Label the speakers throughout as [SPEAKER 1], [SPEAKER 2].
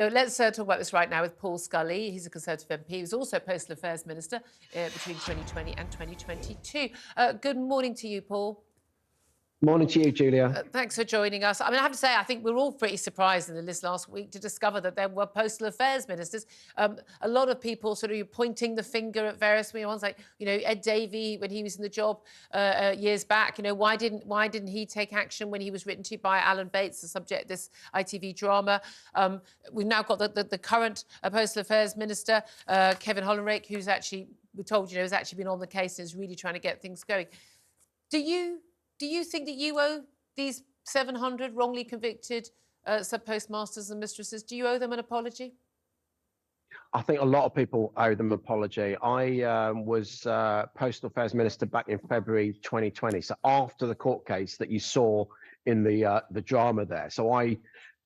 [SPEAKER 1] So let's talk about this right now with Paul Scully. He's a Conservative MP. He was also Postal Affairs Minister between 2020 and 2022. Good morning to you, Paul.
[SPEAKER 2] Morning to you, Julia.
[SPEAKER 1] Thanks for joining us. I mean, I have to say, I think we were all pretty surprised in the list last week to discover that there were postal affairs ministers. A lot of people sort of pointing the finger at various ones, like, you know, Ed Davey, when he was in the job years back, you know, why didn't he take action when he was written to by Alan Bates, the subject of this ITV drama? We've now got the current postal affairs minister, Kevin Hollinrake, who's actually, we're told, you know, has actually been on the case and is really trying to get things going. Do you think that you owe these 700 wrongly convicted sub-postmasters and mistresses, do you owe them an apology?
[SPEAKER 2] I think a lot of people owe them an apology. I was Postal Affairs Minister back in February 2020, so after the court case that you saw in the drama there. So I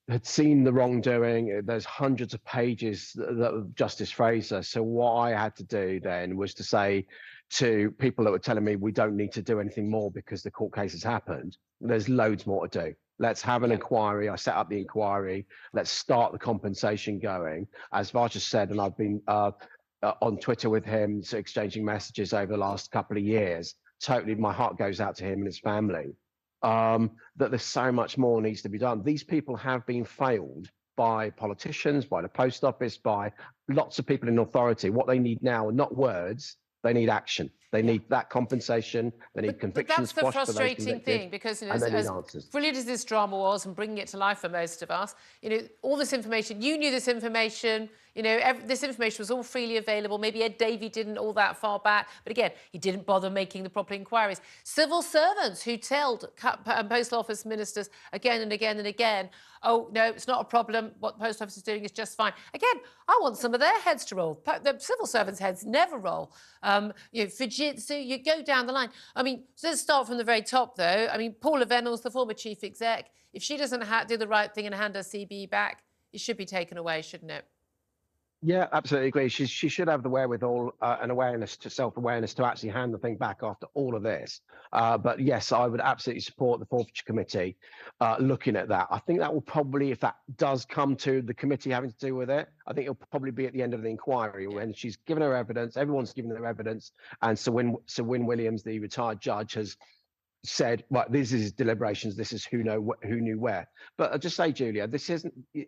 [SPEAKER 2] had seen the wrongdoing. There's hundreds of pages of Justice Fraser. So what I had to do then was to say to people that were telling me we don't need to do anything more because the court case has happened, there's loads more to do. Let's have an inquiry. I set up the inquiry. Let's start the compensation going. As Varsha said, and I've been on Twitter with him, so exchanging messages over the last couple of years. Totally, my heart goes out to him and his family. That there's so much more needs to be done. These people have been failed by politicians, by the post office, by lots of people in authority. What they need now are not words. They need action. They need that compensation. They need convictions.
[SPEAKER 1] But that's the frustrating thing, because, you know, as brilliant as this drama was and bringing it to life for most of us, you know, all this information, you knew this information, you know, this information was all freely available. Maybe Ed Davey didn't all that far back, but again, he didn't bother making the proper inquiries. Civil servants who told postal office ministers again and again and again, oh, no, it's not a problem. What the post office is doing is just fine. Again, I want some of their heads to roll. The civil servants' heads never roll. You know, Fujitsu, you go down the line. I mean, so let's start from the very top, though. I mean, Paula Vennells, the former chief exec, if she doesn't do the right thing and hand her CBE back, it should be taken away, shouldn't it?
[SPEAKER 2] Yeah, absolutely agree. She should have the wherewithal and awareness, to self-awareness, to actually hand the thing back after all of this. But yes, I would absolutely support the Forfeiture Committee looking at that. I think that will probably, if that does come to the committee having to do with it, I think it'll probably be at the end of the inquiry when she's given her evidence, everyone's given their evidence, and Sir Win Williams, the retired judge, has said, right, this is deliberations, this is who knew where. But I'll just say, Julia,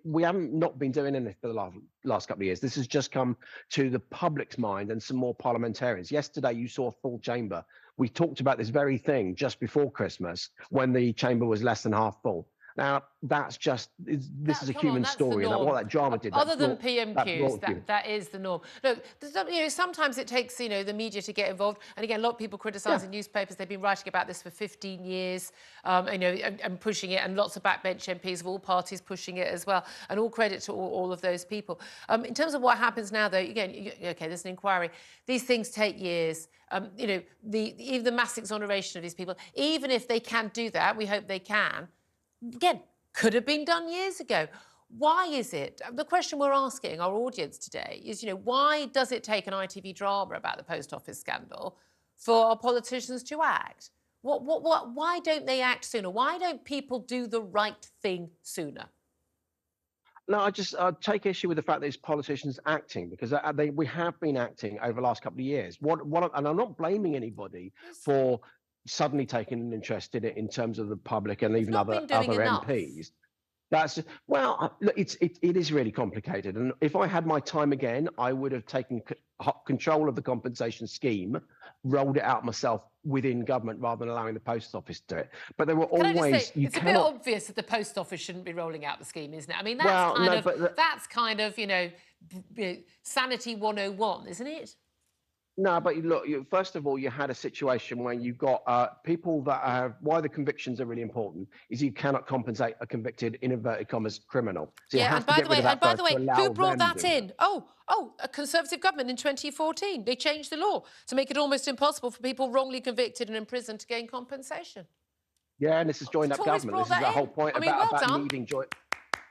[SPEAKER 2] we haven't not been doing anything for the last couple of years. This has just come to the public's mind and some more parliamentarians. Yesterday, you saw a full chamber. We talked about this very thing just before Christmas when the chamber was less than half full. Now, that's just, this is a human story. And what that drama did.
[SPEAKER 1] Other than PMQs, that is the norm. Look, you know, sometimes it takes, you know, the media to get involved. And again, a lot of people criticising newspapers. They've been writing about this for 15 years, you know, and pushing it. And lots of backbench MPs of all parties pushing it as well. And all credit to all of those people. In terms of what happens now, though, again, OK, there's an inquiry. These things take years. You know, even the mass exoneration of these people, even if they can do that, we hope they can, again, could have been done years ago. Why is it? The question we're asking our audience today is, you know, why does it take an ITV drama about the post office scandal for our politicians to act? Why don't they act sooner? Why don't people do the right thing sooner?
[SPEAKER 2] No, I take issue with the fact that it's politicians acting, because we have been acting over the last couple of years. And I'm not blaming anybody for suddenly taking an interest in it in terms of the public and even other MPs. That's, well, look, it is really complicated. And if I had my time again, I would have taken control of the compensation scheme, rolled it out myself within government rather than allowing the post office to do it. But there were always...
[SPEAKER 1] It's a bit obvious that the post office shouldn't be rolling out the scheme, isn't it? I mean, that's kind of, you know, sanity 101, isn't it?
[SPEAKER 2] No, but look, first of all, you had a situation where you've got people that have, why the convictions are really important is you cannot compensate a convicted, in inverted commas, criminal. So
[SPEAKER 1] and by the way, who brought that in? A Conservative government in 2014. They changed the law to make it almost impossible for people wrongly convicted and imprisoned to gain compensation.
[SPEAKER 2] Yeah, and this is joined up government. This is the whole point about needing joint.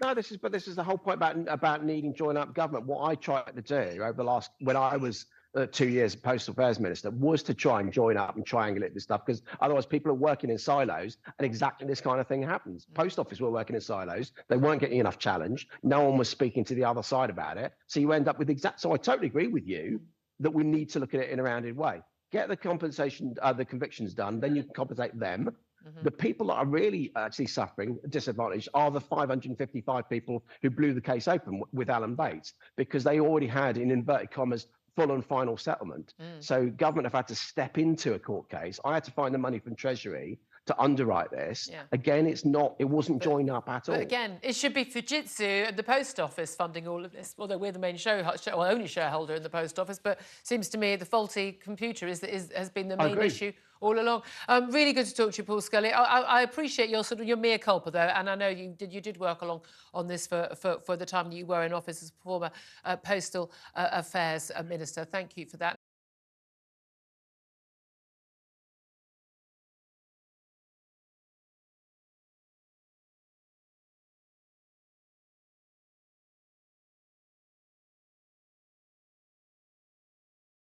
[SPEAKER 2] No, this is the whole point about needing joined up government. What I tried to do over the last, when I was 2 years Postal Affairs Minister was to try and join up and triangulate this stuff, because otherwise people are working in silos and exactly this kind of thing happens. Post Office were working in silos. They weren't getting enough challenge. No one was speaking to the other side about it. So you end up with so I totally agree with you that we need to look at it in a rounded way. Get the compensation, the convictions done, then you can compensate them. The people that are really actually suffering, disadvantaged, are the 555 people who blew the case open with Alan Bates, because they already had, in inverted commas, full and final settlement. So government have had to step into a court case. I had to find the money from Treasury to underwrite this. Again, it wasn't joined up at all.
[SPEAKER 1] But again, it should be Fujitsu and the Post Office funding all of this, although we're the main only shareholder in the Post Office. But it seems to me the faulty computer has been the main issue all along. Really good to talk to you, Paul Scully. I appreciate your mea culpa, though, and I know you did work along on this for the time that you were in office as former Postal Affairs Minister. Thank you for that.